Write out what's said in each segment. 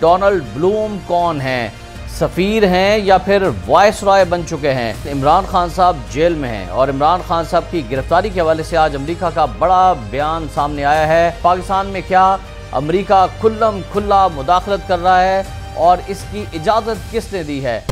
Donald Bloom कौन हैं, सफ़ीर हैं या फिर वायसरॉय बन चुके हैं। इमरान खान साहब जेल में हैं और इमरान खान साहब की गिरफ्तारी के हवाले से आज अमेरिका का बड़ा बयान सामने आया है। पाकिस्तान में क्या अमेरिका खुल्लम खुल्ला मुदाखलत कर रहा है और इसकी इजाज़त किसने दी है।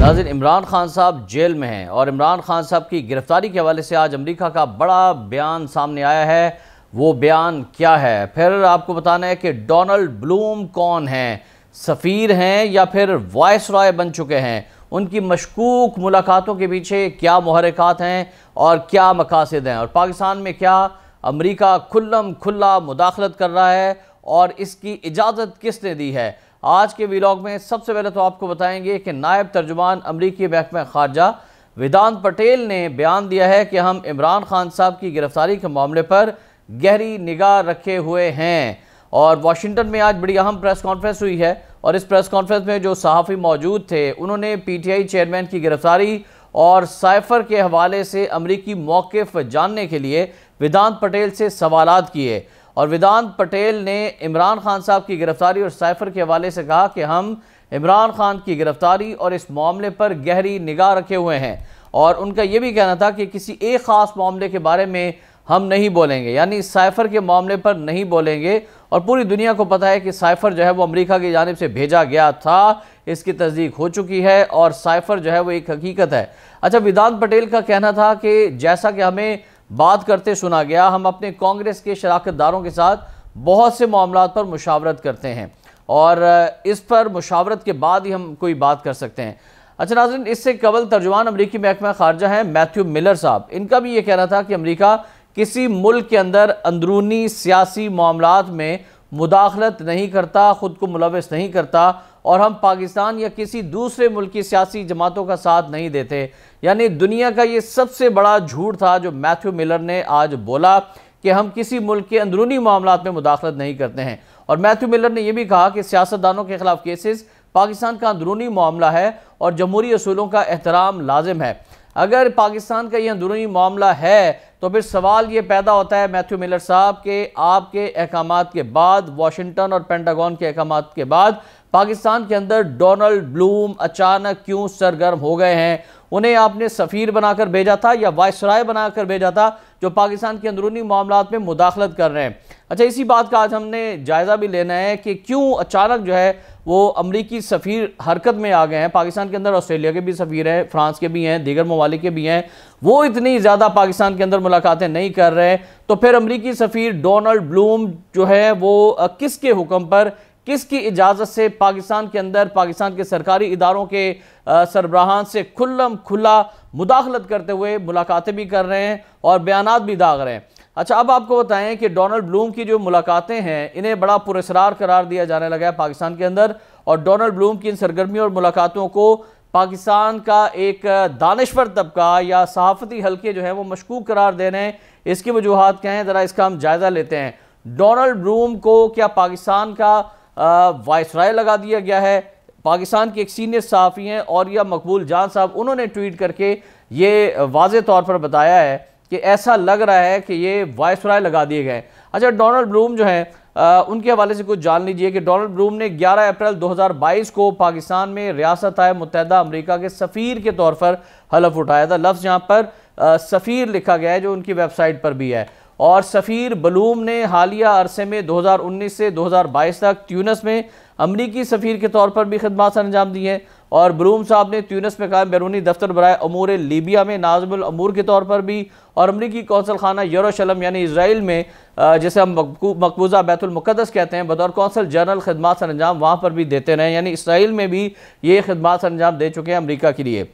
नाज़रीन, इमरान खान साहब जेल में हैं और इमरान खान साहब की गिरफ्तारी के हवाले से आज अमेरिका का बड़ा बयान सामने आया है। वो बयान क्या है, फिर आपको बताना है कि डोनाल्ड ब्लूम कौन हैं, सफ़ीर हैं या फिर वायसरॉय बन चुके हैं। उनकी मशकूक मुलाकातों के पीछे क्या मुहर्रिकात हैं और क्या मकासद हैं, और पाकिस्तान में क्या अमेरिका खुल्लम खुल्ला मुदाखलत कर रहा है और इसकी इजाज़त किसने दी है। आज के व्लॉग में सबसे पहले तो आपको बताएंगे कि नायब तर्जुमान अमरीकी महकमा खारजा वेदांत पटेल ने बयान दिया है कि हम इमरान खान साहब की गिरफ्तारी के मामले पर गहरी निगाह रखे हुए हैं। और वाशिंगटन में आज बड़ी अहम प्रेस कॉन्फ्रेंस हुई है और इस प्रेस कॉन्फ्रेंस में जो सहाफ़ी मौजूद थे उन्होंने पीटीआई चेयरमैन की गिरफ्तारी और साइफर के हवाले से अमरीकी मौक़िफ़ जानने के लिए वेदांत पटेल से सवालात किए। और वेदांत पटेल ने इमरान खान साहब की गिरफ्तारी और साइफर के हवाले से कहा कि हम इमरान खान की गिरफ्तारी और इस मामले पर गहरी निगाह रखे हुए हैं। और उनका ये भी कहना था कि किसी एक ख़ास मामले के बारे में हम नहीं बोलेंगे, यानी साइफर के मामले पर नहीं बोलेंगे। और पूरी दुनिया को पता है कि साइफर जो है वो अमेरिका की जानिब से भेजा गया था, इसकी तस्दीक हो चुकी है और साइफर जो है वो एक हकीकत है। अच्छा, वेदांत पटेल का कहना था कि जैसा कि हमें बात करते सुना गया, हम अपने कांग्रेस के शराकतदारों के साथ बहुत से मामलात पर मुशावरत करते हैं और इस पर मुशावरत के बाद ही हम कोई बात कर सकते हैं। अच्छा नाज़रीन, इससे कबल तर्जुमान अमरीकी महकमा खारजा हैं मैथ्यू मिलर साहब, इनका भी ये कहना था कि अमरीका किसी मुल्क के अंदर अंदरूनी सियासी मामलात में मुदाखलत नहीं करता, ख़ुद को मुलविस नहीं करता और हम पाकिस्तान या किसी दूसरे मुल्क की सियासी जमातों का साथ नहीं देते। यानी दुनिया का ये सबसे बड़ा झूठ था जो मैथ्यू मिलर ने आज बोला कि हम किसी मुल्क के अंदरूनी मामलात में मुदाखलत नहीं करते हैं। और मैथ्यू मिलर ने यह भी कहा कि सियासतदानों के खिलाफ केसेस पाकिस्तान का अंदरूनी मामला है और जमहूरी असूलों का एहतराम लाजिम है। अगर पाकिस्तान का ये अंदरूनी मामला है तो फिर सवाल ये पैदा होता है मैथ्यू मिलर साहब के आपके अहकामात के बाद, वाशिंगटन और पेंटागन के अहकामात के बाद पाकिस्तान के अंदर डोनाल्ड ब्लूम अचानक क्यों सरगर्म हो गए हैं। उन्हें आपने सफ़ीर बनाकर भेजा था या वायसराय बनाकर भेजा था जो पाकिस्तान के अंदरूनी मामलात में मुदाखलत कर रहे हैं। अच्छा, इसी बात का आज हमने जायज़ा भी लेना है कि क्यों अचानक जो है वो अमरीकी सफ़ीर हरकत में आ गए हैं। पाकिस्तान के अंदर ऑस्ट्रेलिया के भी सफ़ीर हैं, फ्रांस के भी हैं, दीगर ममालिक के भी हैं, वो इतनी ज़्यादा पाकिस्तान के अंदर मुलाकातें नहीं कर रहे। तो फिर अमरीकी सफ़ीर डोनाल्ड ब्लूम जो है वो किसके हुक्म पर, किसकी इजाज़त से पाकिस्तान के अंदर पाकिस्तान के सरकारी इदारों के सरबराहान से खुल्लम खुल्ला मुदाखलत करते हुए मुलाकातें भी कर रहे हैं और बयानात भी दाग रहे हैं। अच्छा, अब आपको बताएं कि डोनाल्ड ब्लूम की जो मुलाकातें हैं इन्हें बड़ा पुरस्कार करार दिया जाने लगा है पाकिस्तान के अंदर। और डोनाल्ड ब्लूम की इन सरगर्मियों और मुलाकातों को पाकिस्तान का एक दानिश्वर तबका या सहाफ़ती हल्के जो है वो मशकूक करार दे रहे हैं। इसकी वजूहात क्या हैं, ज़रा इसका हम जायज़ा लेते हैं। डोनाल्ड ब्लूम को क्या पाकिस्तान का वायसराय लगा दिया गया है? पाकिस्तान के एक सीनियर सहाफ़ी हैं और या मकबूल जान साहब, उन्होंने ट्वीट करके ये वाज़े तौर पर बताया है कि ऐसा लग रहा है कि ये वायसराय लगा दिए गए। अच्छा, डोनाल्ड ब्लूम जो हैं उनके हवाले से कुछ जान लीजिए कि डोनाल्ड ब्लूम ने 11 अप्रैल 2022 को पाकिस्तान में रियासत मुत्तहिदा अमेरिका के सफ़ीर के तौर पर हलफ उठाया था। लफ्ज़ यहाँ पर सफ़ीर लिखा गया है जो उनकी वेबसाइट पर भी है। और सफ़ीर बलूम ने हालिया अरसे में 2019 से 2022 तक ट्यूनिस में अमरीकी सफ़ीर के तौर पर भी खिदमत अंजाम दी हैं। और बलूम साहब ने ट्यूनिस में कायम बैरूनी दफ्तर बराए अमूर लीबिया में नाज़िमुल अमूर के तौर पर भी और अमरीकी कौंसल खाना यरूशलेम यानी इसराइल में जैसे हम मकबूजा बैतुल मुक़द्दस कहते हैं बतौर कौंसल जनरल खिदमत अंजाम वहाँ पर भी देते रहे। यानी इसराइल में भी ये खिदमत अंजाम दे चुके हैं अमरीका के लिए।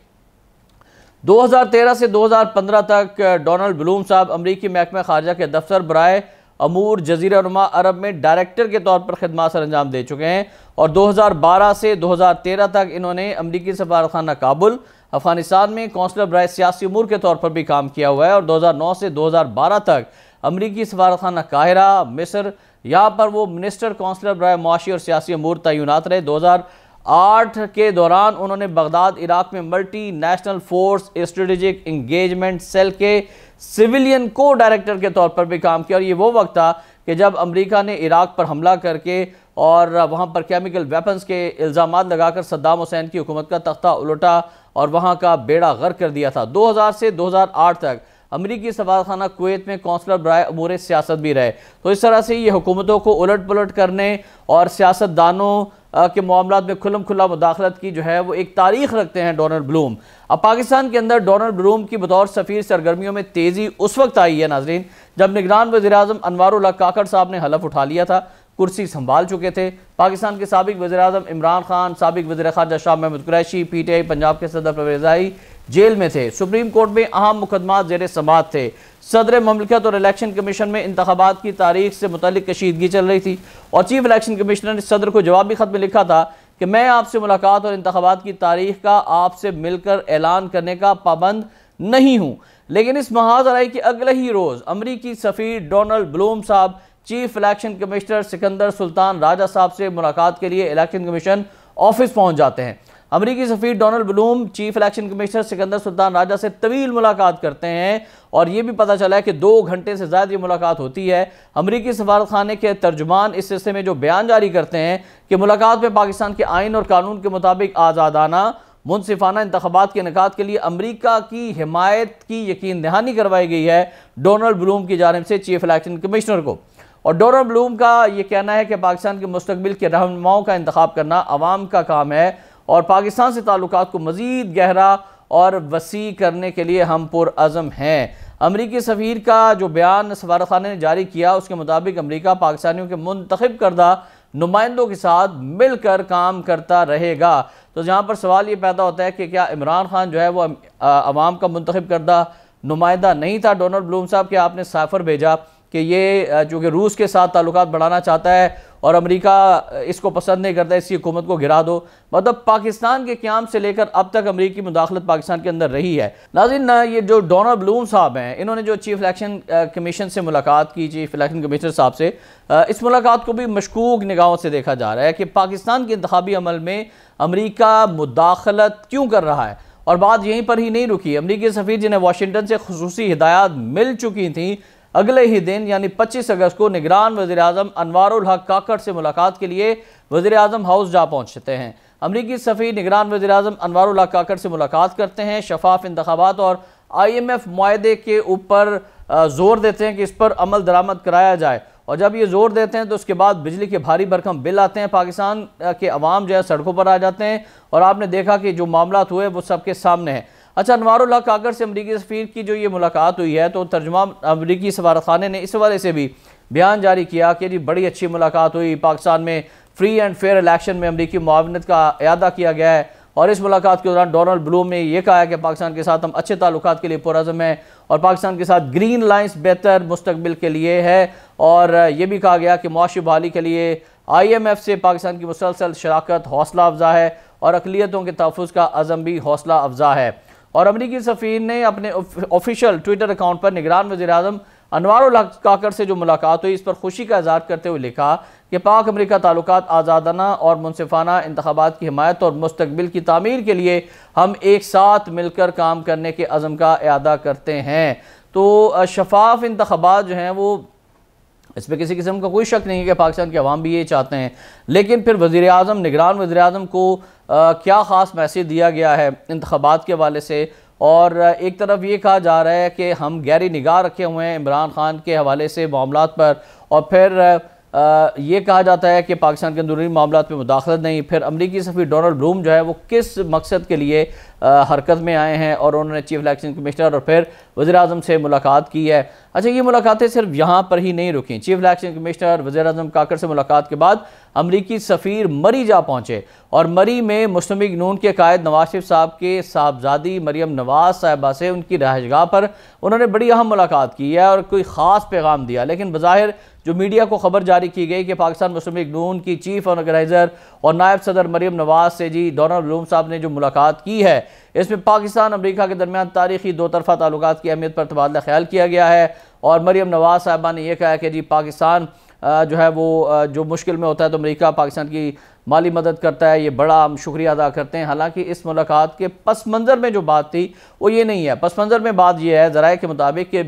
2013 से 2015 तक डोनाल्ड ब्लूम साहब अमरीकी महकमा खारजा के दफ्तर बराए अमूर जज़ीरा नुमा अरब में डायरेक्टर के तौर पर खिदमत अंजाम दे चुके हैं। और 2012 से 2013 तक इन्होंने अमरीकी सफारतखाना काबुल अफगानिस्तान में कौंसलर बराए सियासी अमूर के तौर पर भी काम किया हुआ है। और 2009 से 2012 तक अमरीकी सफारतखाना काहिरा मिस्र, यहाँ पर वो मिनिस्टर कौंसलर बराए मुआशी और सियासी अमूर तैनात रहे। 2008 के दौरान उन्होंने बगदाद इराक में multi national force strategic engagement cell के सिविलियन को डायरेक्टर के तौर पर भी काम किया। और ये वो वक्त था कि जब अमेरिका ने इराक पर हमला करके और वहाँ पर केमिकल वेपन्स के इल्ज़ाम लगाकर सद्दाम हुसैन की हुकूमत का तख्ता उलटा और वहाँ का बेड़ा गर्क कर दिया था। 2000 से 2008 तक अमरीकी सफारतखाना कुवैत में कौंसलर बराए अमूर सियासत भी रहे। तो इस तरह से ये हुकूमतों को उलट पुलट करने और सियासतदानों के मामलात में खुल्लम खुल्ला मुदाखलत की जो है वो एक तारीख रखते हैं डोनाल्ड ब्लूम। अब पाकिस्तान के अंदर डोनाल्ड ब्लूम की बतौर सफ़ीर सरगर्मियों में तेज़ी उस वक्त आई है नाजरीन, जब निगरान वज़ीर-ए-आज़म अनवारुल हक काकड़ साहब ने हलफ उठा लिया था, कुर्सी संभाल चुके थे। पाकिस्तान के साबिक वज़ीर-ए-आज़म इमरान खान, साबिक वज़ीर ख़ारजा शाह महमूद कुरैशी, PTI पंजाब के सदर परवेज़ इलाही जेल में थे। सुप्रीम कोर्ट में अहम मुकदमा ज़ेर समाअत थे। सदर ममलिकत और इलेक्शन कमीशन में इंतखाबात की तारीख से मुतल्लिक कशीदगी चल रही थी और चीफ इलेक्शन कमिश्नर ने सदर को जवाबी खत में लिखा था कि मैं आपसे मुलाकात और इंतखाबात की तारीख का आपसे मिलकर ऐलान करने का पाबंद नहीं हूँ। लेकिन इस महाज़राई के अगले ही रोज़ अमरीकी सफ़ीर डोनाल्ड ब्लूम साहब chief election commissioner Sikandar Sultan राजा साहब से मुलाकात के लिए इलेक्शन कमीशन ऑफिस पहुंच जाते हैं। अमरीकी सफ़ीर Donald Bloom chief election commissioner Sikandar Sultan Raja से तवील मुलाकात करते हैं और ये भी पता चला है कि 2 घंटे से ज़्यादा ये मुलाकात होती है। अमरीकी सफारतखाने के तर्जुमान इस सिलसिले में जो बयान जारी करते हैं कि मुलाकात में पाकिस्तान के आइन और कानून के मुताबिक आज़ादाना मुनसिफाना इंतखाबात के इनेकाद के लिए अमरीका की हिमायत की यकीन दहानी करवाई गई है डोनाल्ड ब्लूम की जानिब से चीफ इलेक्शन कमिश्नर को। और डोनाल्ड ब्लूम का ये कहना है कि पाकिस्तान के मुस्तकबिल के रहनुमाओं का इंतखाब करना अवाम का काम है और पाकिस्तान से ताल्लुकात को मज़ीद गहरा और वसी करने के लिए हम पुरअज़म हैं। अमरीकी सफ़ीर का जो बयान सफारतखाने ने जारी किया उसके मुताबिक अमरीका पाकिस्तानियों के मुंतखब करदा नुमाइंदों के साथ मिलकर काम करता रहेगा। तो जहाँ पर सवाल ये पैदा होता है कि क्या इमरान खान जो है वो अवाम का मुंतखब करदा नुमाइंदा नहीं था? डोनाल्ड ब्लूम साहब के आपने साफर भेजा कि ये जो कि रूस के साथ ताल्लुकात बढ़ाना चाहता है और अमेरिका इसको पसंद नहीं करता, इसकी हुकूमत को गिरा दो। मतलब पाकिस्तान के क़याम से लेकर अब तक अमेरिकी मुदाखलत पाकिस्तान के अंदर रही है। नाज़रीन, ये जो डोनाल्ड ब्लूम साहब हैं इन्होंने जो चीफ इलेक्शन कमीशन से मुलाकात की, चीफ इलेक्शन कमिश्नर साहब से, इस मुलाकात को भी मशकूक निगाहों से देखा जा रहा है कि पाकिस्तान के इंतखाबी अमल में अमेरिका मुदाखलत क्यों कर रहा है। और बात यहीं पर ही नहीं रुकी। अमरीकी सफ़ीर जिन्हें वाशिंगटन से खुसूसी हिदायत मिल चुकी थी, अगले ही दिन यानी 25 अगस्त को निगरान वज़ीर-ए-आज़म अनवारुल हक काकड़ से मुलाकात के लिए वज़ीर-ए-आज़म हाउस जा पहुँचते हैं। अमरीकी सफ़ीर निगरान वज़ीर-ए-आज़म अनवारुल हक काकड़ से मुलाकात करते हैं, शफाफ इंतखाबात और IMF मुआहदे के ऊपर ज़ोर देते हैं कि इस पर अमल दरामद कराया जाए। और जब ये ज़ोर देते हैं तो उसके बाद बिजली के भारी भरकम बिल आते हैं, पाकिस्तान के अवाम जो है सड़कों पर आ जाते हैं और आपने देखा कि जो मामला हुए वो सबके सामने है। अच्छा, अनवारुल हक काकड़ से अमरीकी सफ़ीर की जो ये मुलाकात हुई है तो तर्जुमान अमरीकी सफारतखाने ने इस हवाले से भी बयान जारी किया कि जी बड़ी अच्छी मुलाकात हुई, पाकिस्तान में फ्री एंड फेयर इलेक्शन में अमरीकी मुआवनत का अयादा किया गया है। और इस मुलाकात के दौरान डोनाल्ड ब्लूम ने यह कहा कि पाकिस्तान के साथ हम अच्छे ताल्लुकात के लिए पुरअज़म हैं और पाकिस्तान के साथ ग्रीन लाइन्स बेहतर मुस्तकबिल के लिए है। और यह भी कहा गया कि मुआशी बहाली के लिए IMF से पाकिस्तान की मुसलसल शराकत हौसला अफजा है और अक़लियतों के तहफ़्फ़ुज़ का अज़म भी हौसला अफजा है। और अमरीकी सफ़ीर ने अपने ऑफिशियल ट्विटर अकाउंट पर निगरान वज़ीर-ए-आज़म अनवारुल हक काकड़ से जो मुलाकात हुई इस पर खुशी का इज़हार करते हुए लिखा कि पाक अमरीका ताल्लुकात आज़ादाना और मुनसिफाना इंतखाबात की हिमायत और मुस्तकबिल की तामीर के लिए हम एक साथ मिलकर काम करने के अज़म का इआदा करते हैं। तो शफाफ इंतखाबात जो हैं वो इसमें किसी किस्म का कोई शक नहीं है कि पाकिस्तान के अवाम भी ये चाहते हैं। लेकिन फिर वज़ीर-ए-आज़म निगरान वज़ीर-ए-आज़म को क्या ख़ास मैसेज दिया गया है इंतखाबात के हवाले से। और एक तरफ ये कहा जा रहा है कि हम गहरी निगाह रखे हुए हैं इमरान खान के हवाले से मामलात पर, और फिर ये कहा जाता है कि पाकिस्तान के अंदरूनी मामलात में मुदाखलत नहीं। फिर अमरीकी सफ़ीर डोनाल्ड ब्लूम जो है वो किस मकसद के लिए हरकत में आए हैं और उन्होंने चीफ इलेक्शन कमिश्नर और फिर वज़ीर-ए-आज़म से मुलाकात की है। अच्छा, ये मुलाकातें सिर्फ यहाँ पर ही नहीं रुकी। चीफ इलेक्शन कमिश्नर वज़ीर-ए-आज़म काकड़ से मुलाकात के बाद अमरीकी सफ़ीर मरी जा पहुँचे और मरी में मुस्लिम लीग नून के कायद नवाज शरीफ साहब के साहबजादी मरियम नवाज साहिबा से उनकी रहायशगाह पर उन्होंने बड़ी अहम मुलाकात की है और कोई ख़ास पैगाम दिया। लेकिन बज़ाहिर जो मीडिया को खबर जारी की गई कि पाकिस्तान मुस्लिम लीग नून की चीफ ऑर्गेनाइज़र और नायब सदर मरियम नवाज से जी डोनाल्ड ब्लूम साहब ने जो मुलाकात की है इसमें पाकिस्तान अमरीका के दरमियान तारीखी दो तरफ़ा ताल्लुकात की अहमियत पर तबादला ख्याल किया गया है। और मरियम नवाज साहिबा ने यह कहा कि जी पाकिस्तान जो है वो जो मुश्किल में होता है तो अमेरिका पाकिस्तान की माली मदद करता है, ये बड़ा हम शुक्रिया अदा करते हैं। हालांकि इस मुलाकात के पस मंज़र में जो बात थी वो ये नहीं है। पस मंज़र में बात ये है ज़राए के मुताबिक कि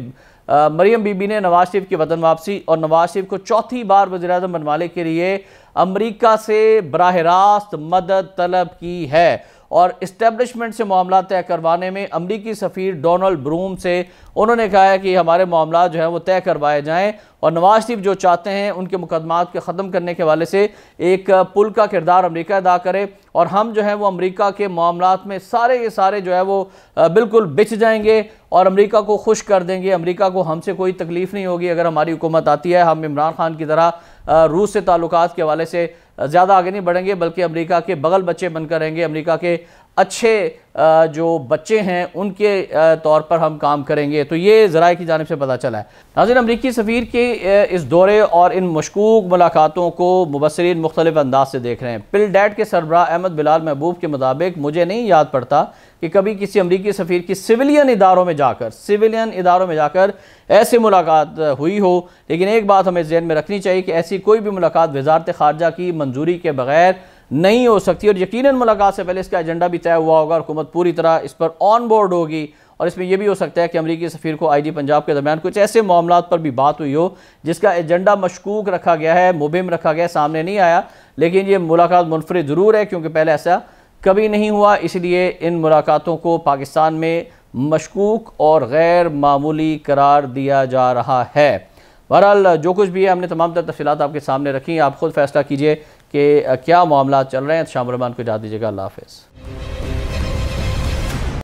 मरियम बीबी ने नवाज शरीफ की वतन वापसी और नवाज शरीफ को चौथी बार वज़ीर-ए-आज़म बनवाने के लिए अमेरिका से बराह रास्त मदद तलब की है और इस्टेब्लिशमेंट से मामला तय करवाने में अमरीकी सफ़ीर डोनाल्ड ब्लूम से उन्होंने कहा है कि हमारे मामला जो है वो तय करवाए जाएं और नवाज शरीफ जो चाहते हैं उनके मुकदमात के ख़त्म करने के हवाले से एक पुल का किरदार अमेरिका अदा करे और हम जो है वो अमेरिका के मामलात में सारे के सारे जो है वो बिल्कुल बिछ जाएंगे और अमेरिका को खुश कर देंगे। अमेरिका को हमसे कोई तकलीफ़ नहीं होगी अगर हमारी हुकूमत आती है। हम इमरान खान की तरह रूस से ताल्लुकात के हवाले से ज़्यादा आगे नहीं बढ़ेंगे बल्कि अमेरिका के बगल बच्चे बनकर रहेंगे, अमेरिका के अच्छे जो बच्चे हैं उनके तौर पर हम काम करेंगे। तो ये ज़राए की जानिब से पता चला है। नाज़रीन, अमरीकी सफ़ीर के इस दौरे और इन मशकूक मुलाकातों को मुबस्सिरीन मुख्तलिफ अंदाज से देख रहे हैं। पिलडैट के सरबराह अहमद बिलाल महबूब के मुताबिक मुझे नहीं याद पड़ता कि कभी किसी अमरीकी सफ़ीर की सिविलियन इदारों में जाकर ऐसी मुलाकात हुई हो, लेकिन एक बात हमें ज़हन में रखनी चाहिए कि ऐसी कोई भी मुलाकात वज़ारत ख़ारजा की मंजूरी के बगैर नहीं हो सकती और यकीनन मुलाकात से पहले इसका एजेंडा भी तय हुआ होगा और हुकूमत पूरी तरह इस पर ऑन बोर्ड होगी। और इसमें यह भी हो सकता है कि अमरीकी सफ़ीर को IG पंजाब के दरमियान कुछ ऐसे मामलात पर भी बात हुई हो जिसका एजेंडा मशकूक रखा गया है, मुबहिम रखा गया है, सामने नहीं आया, लेकिन ये मुलाकात मुनफरिद ज़रूर है क्योंकि पहले ऐसा कभी नहीं हुआ। इसलिए इन मुलाकातों को पाकिस्तान में मशकूक और गैर मामूली करार दिया जा रहा है। बहरहाल जो कुछ भी है हमने तमाम तर तफसीलात आपके सामने रखी। आप खुद फैसला कीजिए कि क्या मामला चल रहे हैं। शाम रहमान को इजाज़त दीजिएगा। अल्लाह हाफ़िज़।